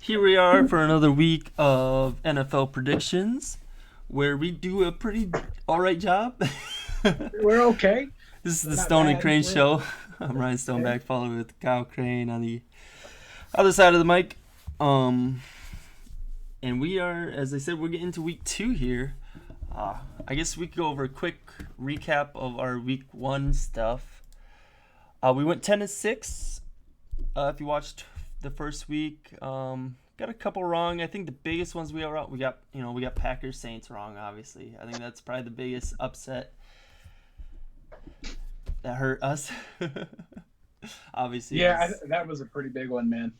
Here we are for another week of NFL predictions, where we do a pretty alright job. We're okay. This is the Not Stone and bad. Crane We're show. I'm Ryan okay. Stoneback, followed with Kyle Crane on the other side of the mic. And we are, as I said, we're getting into week 2 here. I guess we could go over a quick recap of our week 1 stuff. We went 10-6. If you watched the first week, got a couple wrong. I think the biggest ones we got wrong, we got Packers Saints wrong. Obviously, I think that's probably the biggest upset that hurt us. Obviously, Yeah, that was a pretty big one, man.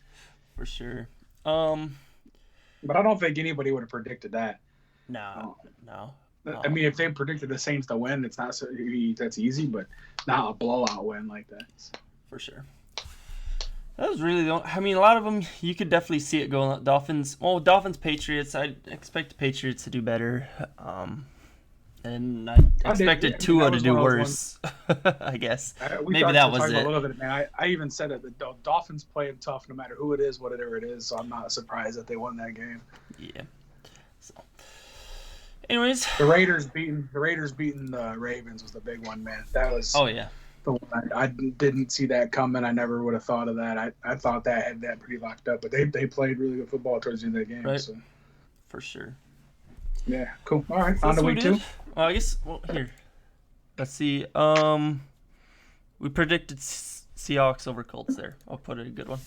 for sure. But I don't think anybody would have predicted that. No, no. I mean, if they predicted the Saints to win, it's not so that's easy, but not a blowout win like that. For sure. That was really a lot of them, you could definitely see it going. Dolphins, Patriots. I expect the Patriots to do better. And I expected Tua to do worse. I guess. Maybe that was it. A little bit, man. I even said it. The Dolphins play tough no matter who it is, whatever it is. So I'm not surprised that they won that game. Yeah. So, anyways, the Raiders beating the Ravens was the big one, man. That was. Oh yeah. The one I didn't see that coming. I never would have thought of that. I thought that had that pretty locked up, but they played really good football towards the end of the game. Right. So. For sure. Yeah. Cool. All right. On to week 2. I guess. Well, here. Let's see. We predicted Seahawks over Colts there. I'll put it a good one.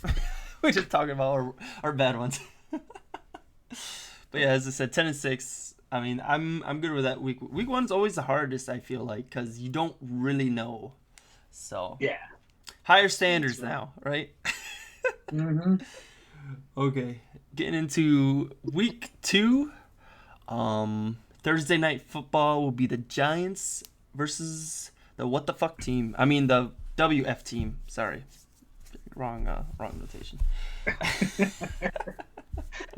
We're just talking about our bad ones. But yeah, as I said, 10-6. I mean, I'm good with that week. Week 1's always the hardest, I feel like, because you don't really know. So yeah, higher standards now, right? Mm-hmm. Okay, getting into week 2. Thursday night football will be the Giants versus the what the fuck team. I mean the WF team. Sorry, wrong notation.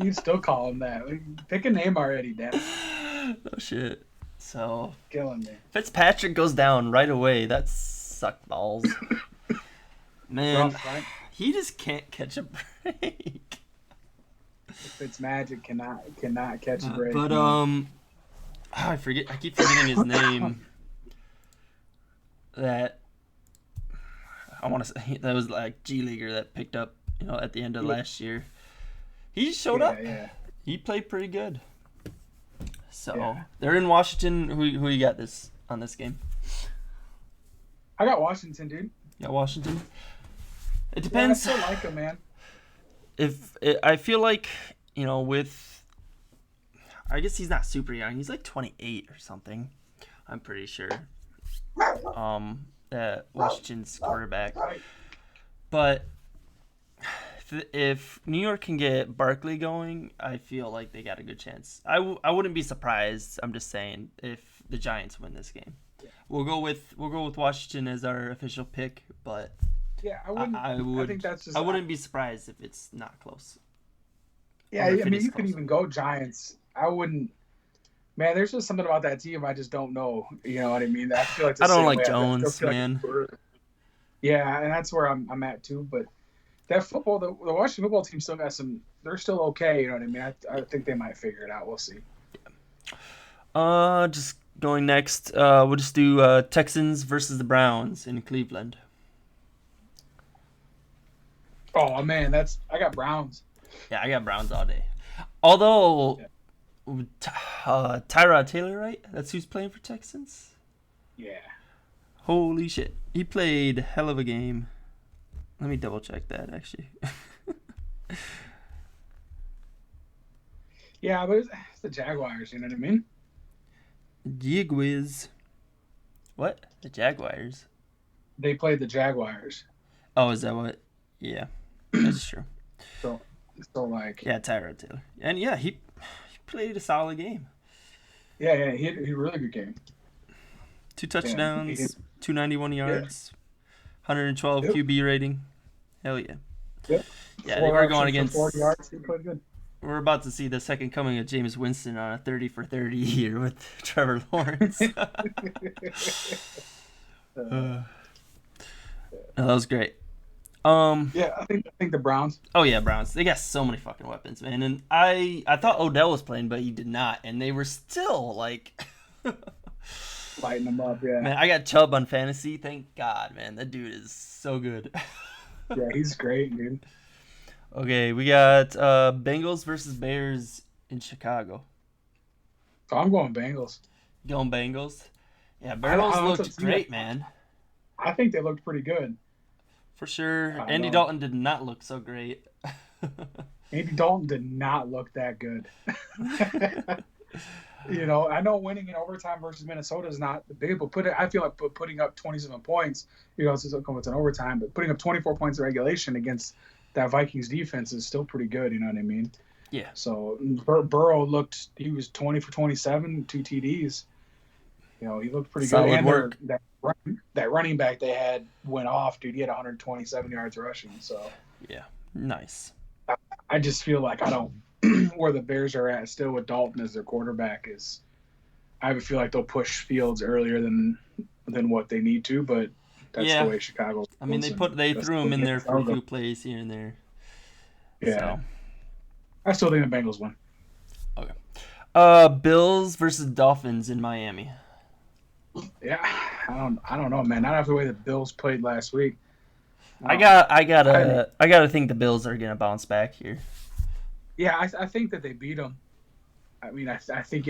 You still call them that? Pick a name already, damn it. No shit. So killing me. Fitzpatrick goes down right away. That sucked balls. Man, rough, right? He just can't catch a break. Fitzmagic cannot catch a break. But I keep forgetting his name. That I want to say that was like G Leaguer that picked up, at the end of last year. He showed up. Yeah. He played pretty good. So they're in Washington. Who you got on this game? I got Washington, dude. Yeah, Washington. It depends. I still like him, man. I feel like I guess he's not super young. He's like 28 or something. I'm pretty sure. That Washington's quarterback. But if New York can get Barkley going, I feel like they got a good chance. I wouldn't be surprised. I'm just saying if the Giants win this game. Yeah. We'll go with Washington as our official pick, but yeah, I think that's just. I wouldn't be surprised if it's not close. Yeah, I mean, you could even go Giants. I wouldn't. Man, there's just something about that team I just don't know. You know what I mean? I feel like I don't like Jones, man. Yeah, and that's where I'm at too. But that football, the Washington football team still got some. They're still okay. You know what I mean? I think they might figure it out. We'll see. Yeah. Just going next. We'll just do Texans versus the Browns in Cleveland. Oh man, I got Browns. Yeah, I got Browns all day. Although, Tyrod Taylor, right? That's who's playing for Texans? Yeah. Holy shit. He played hell of a game. Let me double check that, actually. Yeah, but it's the Jaguars, you know what I mean? Jaguars. What? The Jaguars? They played the Jaguars. Oh, is that what? Yeah, that's true. So like. Yeah, Tyrod Taylor. And yeah, he played a solid game. Yeah, he had a really good game. 2 touchdowns, 291 yards, 112 QB rating. Hell yeah. Yep. Yeah, they were going against. 4 yards. He played good. We're about to see the second coming of Jameis Winston on a 30 for 30 year with Trevor Lawrence. No, that was great. Yeah, I think the Browns. Oh yeah, Browns. They got so many fucking weapons, man. And I thought Odell was playing, but he did not, and they were still like. Lighting them up, yeah. Man, I got Chubb on fantasy. Thank God, man. That dude is so good. Yeah, he's great, dude. Okay, we got Bengals versus Bears in Chicago. So I'm going Bengals. Going Bengals. Yeah, I don't Bengals know, looked great, man. I think they looked pretty good. For sure. I Andy know. Dalton did not look so great. Andy Dalton did not look that good. I know winning in overtime versus Minnesota is not big, but I feel like putting up 27 points, it's an overtime, but putting up 24 points in regulation against that Vikings defense is still pretty good. You know what I mean? Yeah. So Burrow he was 20 for 27, 2 TDs. He looked pretty Solid good. And work. that running back they had went off, dude. He had 127 yards rushing. So Yeah, nice. I just feel like where the Bears are at still with Dalton as their quarterback is. I feel like they'll push Fields earlier than what they need to, but that's the way Chicago. I mean, they threw him in there for a few plays here and there. Yeah. So. I still think the Bengals win. Okay. Bills versus Dolphins in Miami. Yeah, I don't know, man. Not after the way the Bills played last week. I gotta think the Bills are gonna bounce back here. Yeah, I think that they beat them. I mean, I think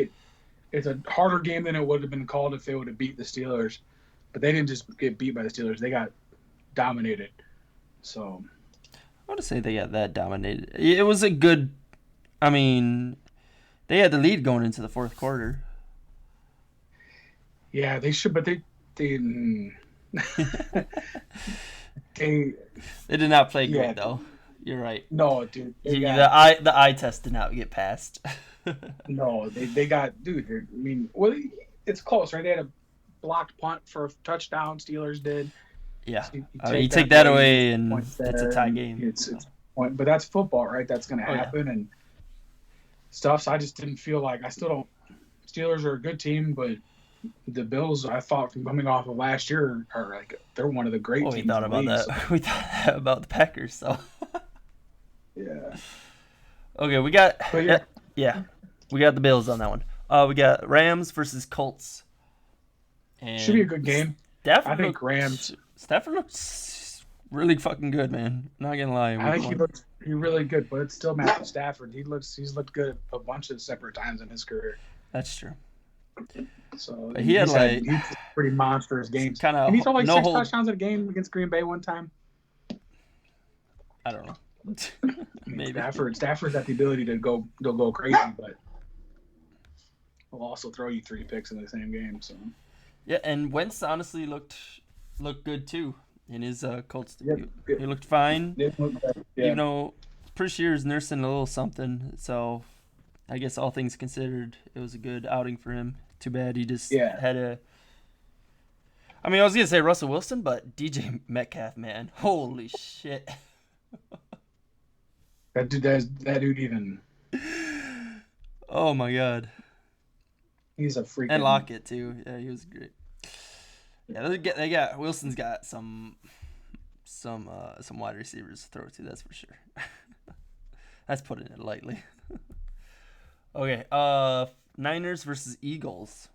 it's a harder game than it would have been called if they would have beat the Steelers, but they didn't just get beat by the Steelers; they got dominated. So I want to say they got that dominated. It was a good. I mean, they had the lead going into the fourth quarter. Yeah, they should, but they they did not play great though. You're right. No, dude. The eye test did not get passed. No, they got dude. I mean, well, it's close, right? They had a blocked punt for a touchdown. Steelers did. Yeah, you take that away, and it's a tie game. It's point, but that's football, right? That's going to happen and stuff. So I just didn't feel like I still don't. Steelers are a good team, but the Bills, I thought from coming off of last year, are like they're one of the great teams. We thought about that. So. We thought that about the Packers. So. Yeah. Okay, we got. Yeah, we got the Bills on that one. We got Rams versus Colts. And should be a good game. I think Rams. Stafford looks really fucking good, man. Not gonna lie. I think he's really good, but it's still Matthew Stafford. He's looked good a bunch of separate times in his career. That's true. So he had he's pretty monstrous games. And he threw like 6 touchdowns in a game against Green Bay one time. I don't know. Maybe Stafford's got the ability to go crazy, but will also throw you 3 picks in the same game. So yeah, and Wentz honestly looked good too in his Colts debut. Yep. He looked fine. Yeah. Even though pretty sure he's nursing a little something, so I guess all things considered, it was a good outing for him. Too bad he just had a. I mean, I was gonna say Russell Wilson, but DJ Metcalf, man, holy shit. That dude even. Oh my god. He's a freaking. And Lockett too. Yeah, he was great. Yeah, they got Wilson's got some wide receivers to throw to. That's for sure. That's putting it lightly. Okay. Niners versus Eagles.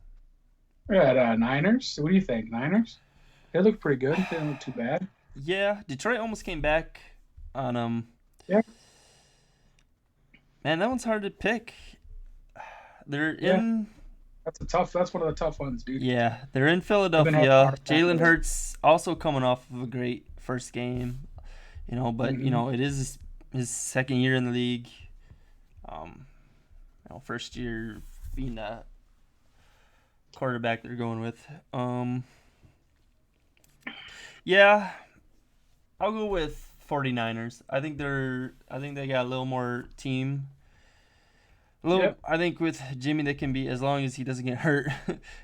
We're at Niners. What do you think, Niners? They look pretty good. They don't look too bad. Yeah, Detroit almost came back on them. Yeah. Man, that one's hard to pick. They're in. That's one of the tough ones, dude. Yeah, they're in Philadelphia. Jalen Hurts also coming off of a great first game, but it is his second year in the league. First year being the quarterback they're going with. Yeah, I'll go with 49ers. I think they got a little more team. I think with Jimmy, they can be, as long as he doesn't get hurt.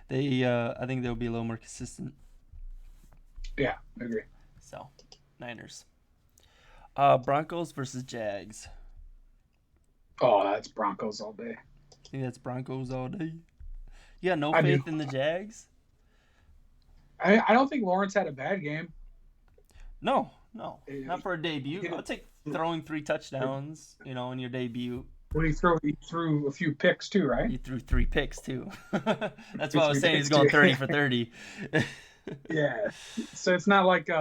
I think they'll be a little more consistent. Yeah, I agree. So, Niners. Broncos versus Jags. Oh, that's Broncos all day. I think that's Broncos all day. You got no faith in the Jags? I don't think Lawrence had a bad game. No, not for a debut. I'll take throwing 3 touchdowns, in your debut. When he threw a few picks too, right? He threw 3 picks too. That's why I was saying he's going 30 for 30. Yeah. So it's not like you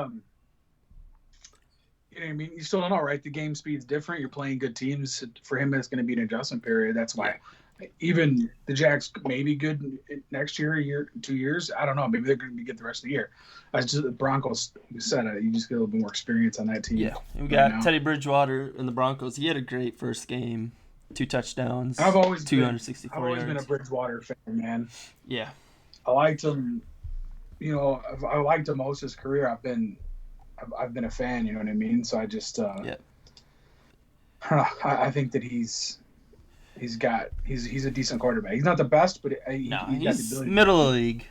know what I mean? You still don't know, right? The game speed's different. You're playing good teams. For him, it's going to be an adjustment period. That's why even the Jags may be good next year, 2 years. I don't know. Maybe they're going to be good the rest of the year. The Broncos, you said it. You just get a little bit more experience on that team. Yeah. We got Teddy Bridgewater in the Broncos. He had a great first game. 2 touchdowns. I've always 264 I've always yards. been a Bridgewater fan, man. Yeah. I liked him. I liked him most of his career. I've been a fan. You know what I mean? So I just I think that he's a decent quarterback. He's not the best, but he's got the ability middle of the league.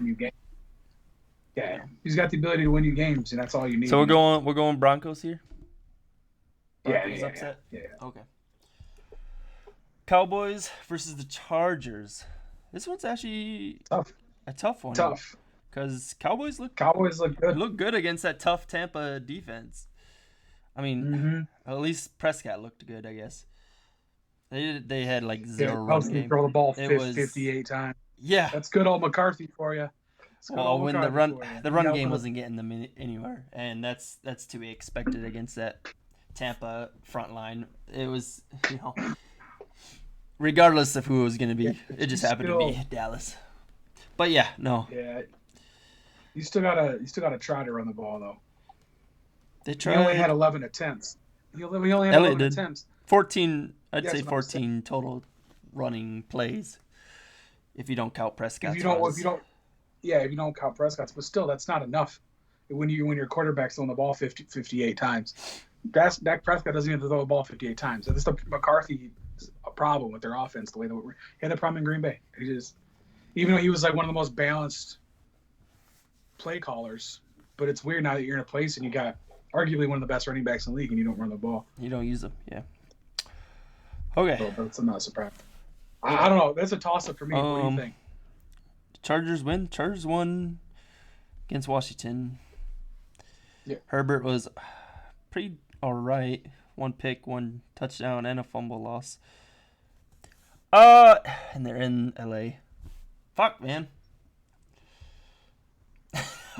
Yeah, he's got the ability to win you games, and that's all you need. So we're going Broncos here. Broncos upset? Yeah. Okay. Cowboys versus the Chargers. This one's actually a tough one. Tough. Because Cowboys look good. Look good against that tough Tampa defense. I mean, at least Prescott looked good, I guess. They had like 0 run game. Throw the ball 58 times. Yeah. That's good old McCarthy for you. Well, when the run game wasn't getting them anywhere, and that's to be expected against that Tampa front line. It was, regardless of who it was going to be, it just happened to be Dallas. But yeah, no. Yeah. You still gotta try to run the ball though. They tried. He only had 11 attempts. We only had 11 attempts. 14. I'd say 14 total running plays. If you don't count Prescott. If you don't count Prescott's, but still, that's not enough. When your quarterback's throwing the ball 58 times, Dak Prescott doesn't even throw the ball 58 times. That's the McCarthy a problem with their offense. The way he had a problem in Green Bay. Even though he was like one of the most balanced play callers, but it's weird now that you're in a place and you got arguably one of the best running backs in the league and you don't run the ball. You don't use them, yeah. Okay. So that's not a surprise. I don't know. That's a toss-up for me. What do you think? Chargers win. Chargers won against Washington. Yeah. Herbert was pretty all right. 1 pick, 1 touchdown, and a fumble loss. And they're in LA. Fuck, man.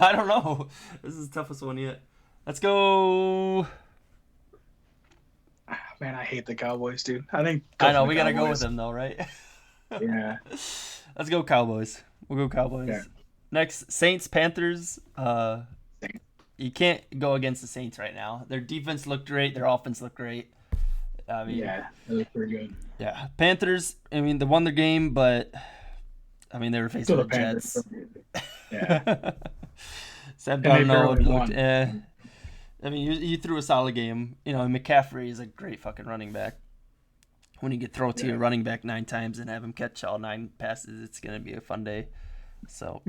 I don't know. This is the toughest one yet. Let's go. Man, I hate the Cowboys, dude. I know we gotta go with them though, right? Yeah. Let's go Cowboys. We'll go Cowboys. Yeah. Next, Saints, Panthers. You can't go against the Saints right now. Their defense looked great. Their offense looked great. I mean, yeah, they look pretty good. Yeah, Panthers. I mean, they won their game, but I mean, they were facing the Jets. Yeah. Sam Darnold looked. I mean, you threw a solid game. McCaffrey is a great fucking running back. When you get thrown to your running back 9 times and have him catch all 9 passes, it's gonna be a fun day. So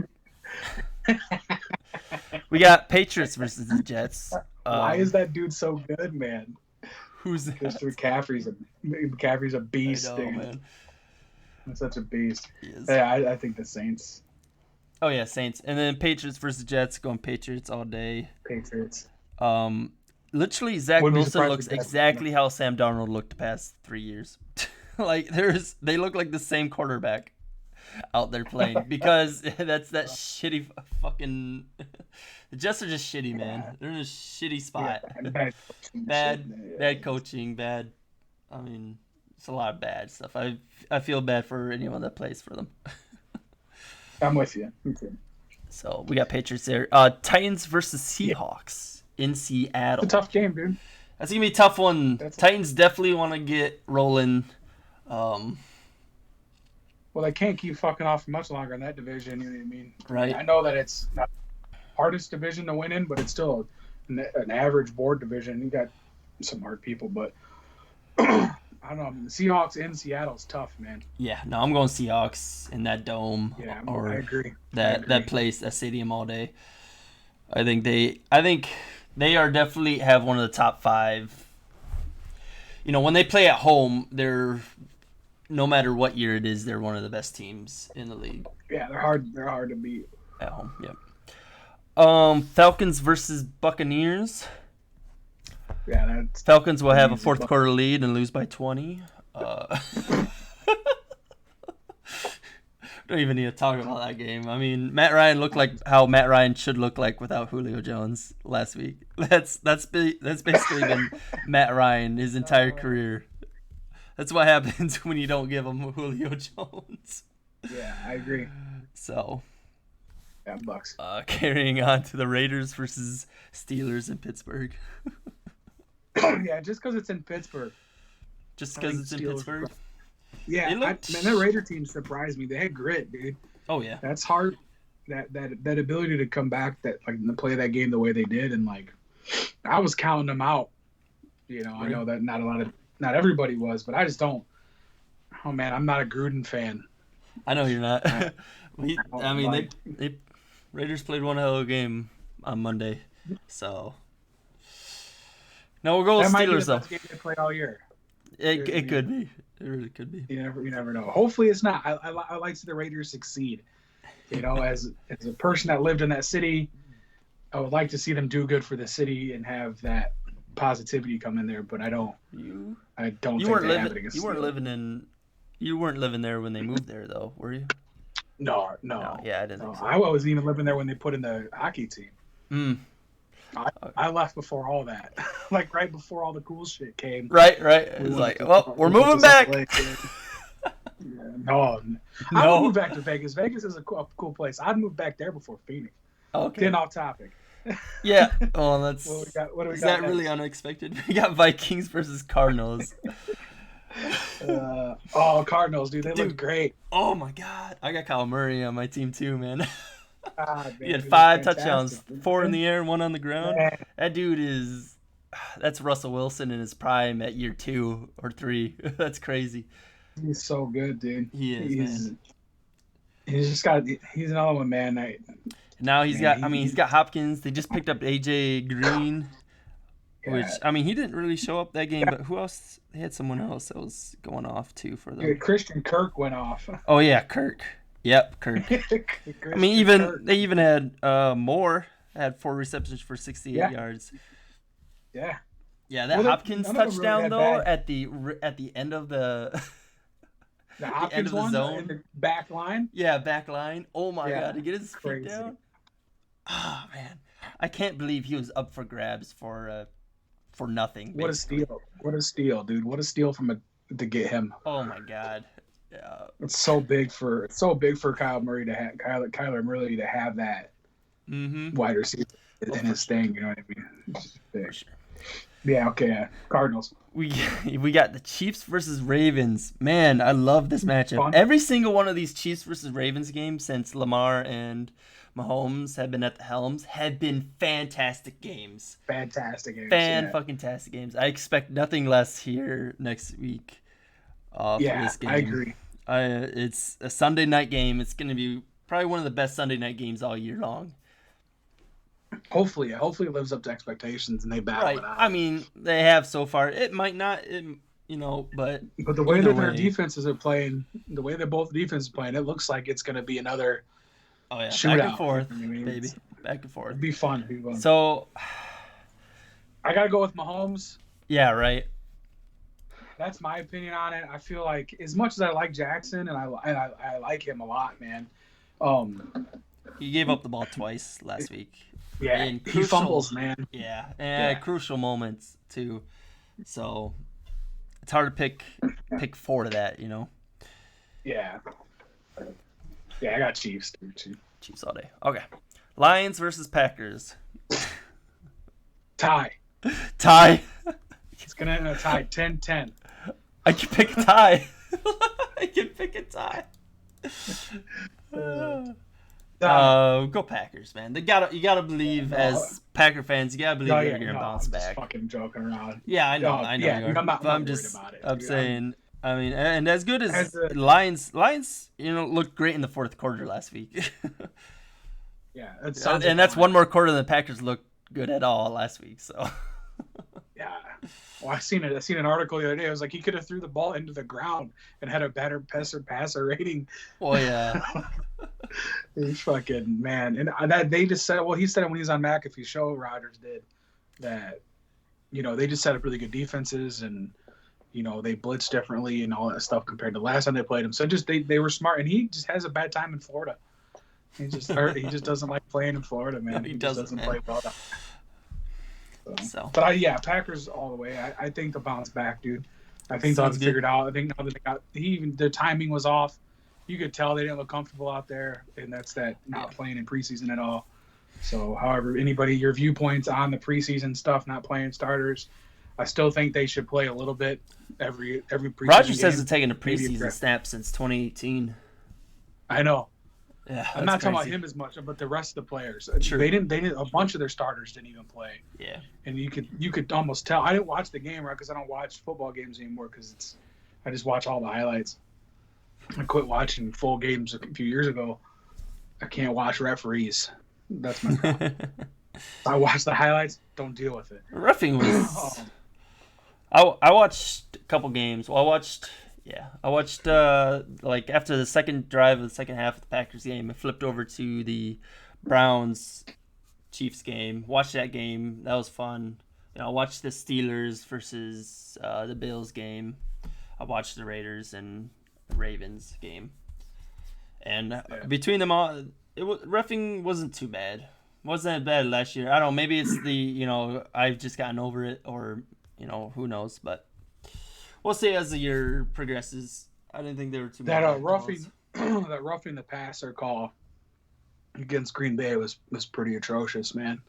we got Patriots versus the Jets. Why is that dude so good, man? Who's that? Mr. McCaffrey's a beast, I know, dude. man. He's such a beast. He is. Yeah, I think the Saints. Oh yeah, Saints, and then Patriots versus Jets. Going Patriots all day. Patriots. Literally, Zach Wilson looks exactly how Sam Darnold looked the past 3 years. They look like the same quarterback out there playing because that's that shitty fucking. The Jets are just shitty, man. They're in a shitty spot. Yeah, bad coaching, bad. I mean, it's a lot of bad stuff. I feel bad for anyone that plays for them. I'm with you. Me too. So we got Patriots there. Titans versus Seahawks in Seattle. It's a tough game, dude. That's gonna be a tough one. Titans definitely want to get rolling. Well, they can't keep fucking off for much longer in that division. You know what I mean? Right. I know that it's not the hardest division to win in, but it's still an average board division. You got some hard people, but I don't know. The Seahawks in Seattle is tough, man. Yeah, no, I'm going Seahawks in that dome. Yeah, or I agree. That place, that stadium all day. I think they are definitely have one of the top 5. When they play at home, they're no matter what year it is, they're one of the best teams in the league. Yeah, they're hard to beat at home. Yep. Falcons versus Buccaneers. Yeah, that's Falcons will have a easy, fourth but- quarter lead and lose by 20. Don't even need to talk about that game. I mean, Matt Ryan looked like how Matt Ryan should look like without Julio Jones last week. That's basically been Matt Ryan his entire career. That's what happens when you don't give him Julio Jones. Yeah, I agree. So, Yeah, Bucks. carrying on to the Raiders versus Steelers in Pittsburgh. Yeah, just because it's in Pittsburgh. Just I because think it's in Steelers- Pittsburgh. Yeah, It looked- man, that Raider team surprised me. They had grit, dude. Oh yeah. That's hard. That ability to come back, that like to play that game the way they did, and like I was counting them out. You know, I know that not everybody was, but I just don't. Oh man, I'm not a Gruden fan. I know you're not. Like- they Raiders played one hell of a game on Monday, so no, we'll go with That might be Steelers the though. best game they played all year. It could be. It really could be. You never know. Hopefully it's not. I like to see the Raiders succeed. You know, as a person that lived in that city, I would like to see them do good for the city and have that positivity come in there. But I don't. You I don't. you think weren't they have it living. against You weren't Steelers. living in. You weren't living there when they moved there though, were you? No. Yeah, I didn't. No, think so. I wasn't even living there when they put in the hockey team. Mm. I left before all that, like right before all the cool shit came. Right. It was like, well, we're moving back. No, I would move back to Vegas. Vegas is a cool place. I'd move back there before Phoenix. Okay. Getting off topic. Yeah. Oh, that's. What do we Is got that really next? unexpected? We got Vikings versus Cardinals. Cardinals, dude. They look great. Oh my God! I got Kyle Murray on my team too, man. God, He had man, 5 fantastic. touchdowns, 4 in the air and 1 on the ground. Man. That dude is. That's Russell Wilson in his prime at year 2 or 3. That's crazy. He's so good, dude. He is, man. He's just got. He's another one, man. Now he's Man, got. He's got Hopkins. They just picked up AJ Green, which he didn't really show up that game. But who else? They had someone else that was going off too for them. Christian Kirk went off. Oh yeah, Kirk. Yep, Kirk. They even had Moore had 4 receptions for 68 yards. Yeah. Yeah, that Well, Hopkins none of them really touchdown had though bad- at the end of the The end Hopkins of the one zone. in the back line. back line. Oh my God, to get his feet Crazy. down. Oh man, I can't believe he was up for grabs for nothing. What a basically. steal! What a steal, dude! What a steal to get him. Oh my God. Yeah. It's so big for Kyler Murray to have Kyler Murray to have that Mm-hmm. wide receiver in for his thing. You know what I mean? It's just big. For sure. Yeah. Okay. Yeah. Cardinals. We got the Chiefs versus Ravens. Man, I love this matchup. Fun. Every single one of these Chiefs versus Ravens games since Lamar and Mahomes have been at the helms have been fantastic games. Fantastic games. Fan-fucking-tastic games. I expect nothing less here next week for this game. I agree. It's a Sunday night game. It's going to be probably one of the best Sunday night games all year long. Hopefully it lives up to expectations and they battle Right. it out. I mean, they have so far. It might not, but But the way either that their way. defenses are playing, the way that both defenses are playing, it looks like it's going to be another oh yeah, shootout. back and forth, I mean, baby, back and forth. It'd be fun. It'd be fun. So, I got to go with Mahomes. yeah, right. That's my opinion on it. I feel like as much as I like Jackson and I like him a lot, man. He gave up the ball twice last week. Yeah, In he crucial- fumbles, man. Yeah, crucial moments too. So it's hard to pick 4 to that, Yeah. Yeah, I got Chiefs. Chiefs all day. Okay. Lions versus Packers. Tie. Tie. It's going to end in a tie, 10-10. I can pick a tie. I can pick a tie. Go Packers, man. You gotta believe as Packer fans. You gotta believe they're gonna bounce I'm back. Just fucking joking around. Yeah, I know. No, I know. yeah, you are. I'm not But I'm worried just. about it. I'm Dude, saying. I mean, and as good as As a- Lions, looked great in the fourth quarter last week. Yeah, it sounds and like that's one more quarter than the Packers looked good at all last week. So. Yeah. Well, I seen an article the other day. It was like he could have threw the ball into the ground and had a better passer rating. Oh yeah. He's fucking man, and that they just said. Well, he said it when he was on McAfee show. Rodgers did that. they just set up really good defenses, and they blitz differently and all that stuff compared to last time they played him. So just they were smart, and he just has a bad time in Florida. He just doesn't like playing in Florida, man. He doesn't man. play well. But Packers all the way. I think they'll bounce back, dude. I think they'll have it figured out. I think now that they got their timing was off. You could tell they didn't look comfortable out there, and that's that not playing in preseason at all. So, however, your viewpoints on the preseason stuff, not playing starters, I still think they should play a little bit every preseason. Rodgers hasn't taken a preseason snap since 2018. I know. Yeah, I'm not talking about him as much, but the rest of the players. True. They didn't. A bunch of their starters didn't even play. Yeah. And you could almost tell. I didn't watch the game, right? Because I don't watch football games anymore. Because I just watch all the highlights. I quit watching full games a few years ago. I can't watch referees. That's my problem. I watch the highlights. Don't deal with it. Roughing was. I watched a couple games. Well, I watched like after the second drive of the second half of the Packers game, I flipped over to the Browns Chiefs game. Watched that game. That was fun. I watched the Steelers versus the Bills game. I watched the Raiders and the Ravens game. And between them all, reffing wasn't too bad. Wasn't that bad last year. I don't know. Maybe it's the I've just gotten over it, or who knows, but. We'll see as the year progresses. I didn't think they were too bad. That roughing the passer call against Green Bay was pretty atrocious, man.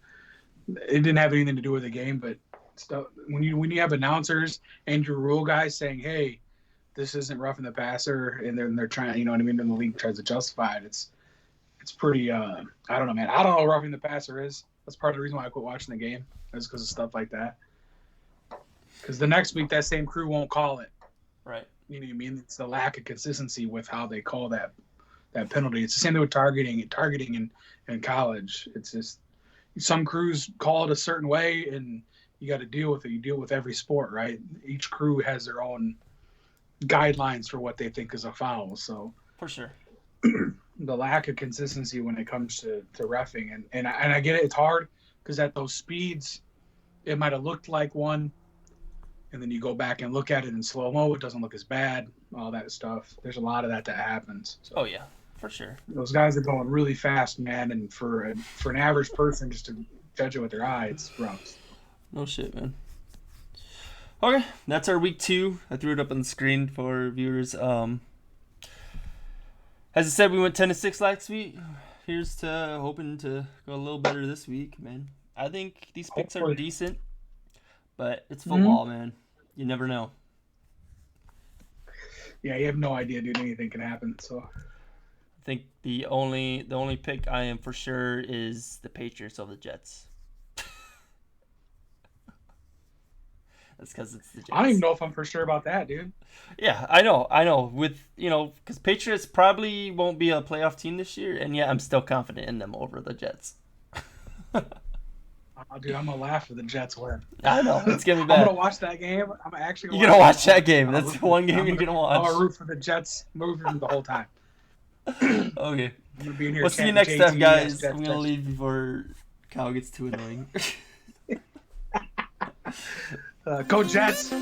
It didn't have anything to do with the game, but stuff, when you have announcers and your rule guys saying, "Hey, this isn't roughing the passer," and they're trying, you know what I mean, and the league tries to justify it. It's pretty. I don't know, man. I don't know what roughing the passer is. That's part of the reason why I quit watching the game. Is because of stuff like that. Because the next week, that same crew won't call it. Right. You know what I mean? It's the lack of consistency with how they call that penalty. It's the same thing with targeting in college. It's just some crews call it a certain way, and you got to deal with it. You deal with every sport, right? Each crew has their own guidelines for what they think is a foul. So for sure, the lack of consistency when it comes to reffing, and I get it. It's hard because at those speeds, it might have looked like one. And then you go back and look at it in slow-mo, it doesn't look as bad, all that stuff. There's a lot of that happens. So, oh, yeah, for sure. Those guys are going really fast, man, and for an average person just to judge it with their eye, it's rough. No shit, man. Okay, that's our week 2. I threw it up on the screen for viewers. As I said, we went 10-6 last week. Here's to hoping to go a little better this week, man. I think these picks are decent, but it's football, man. You never know. Yeah, you have no idea, dude. Anything can happen. So I think the only pick I am for sure is the Patriots over the Jets. That's because it's the Jets. I don't even know if I'm for sure about that, dude. Yeah, I know. With because Patriots probably won't be a playoff team this year, and yet I'm still confident in them over the Jets. Oh, dude, I'm gonna laugh if the Jets win. I know, it's gonna be bad. I'm gonna watch that game. I'm actually gonna watch that game. That's the one game you're gonna watch. I'm gonna root for the Jets. I'm gonna root for them the whole time. Okay. I'm gonna be in here. We'll see you next time, guys. I'm gonna leave before Kyle gets too annoying. Go Jets!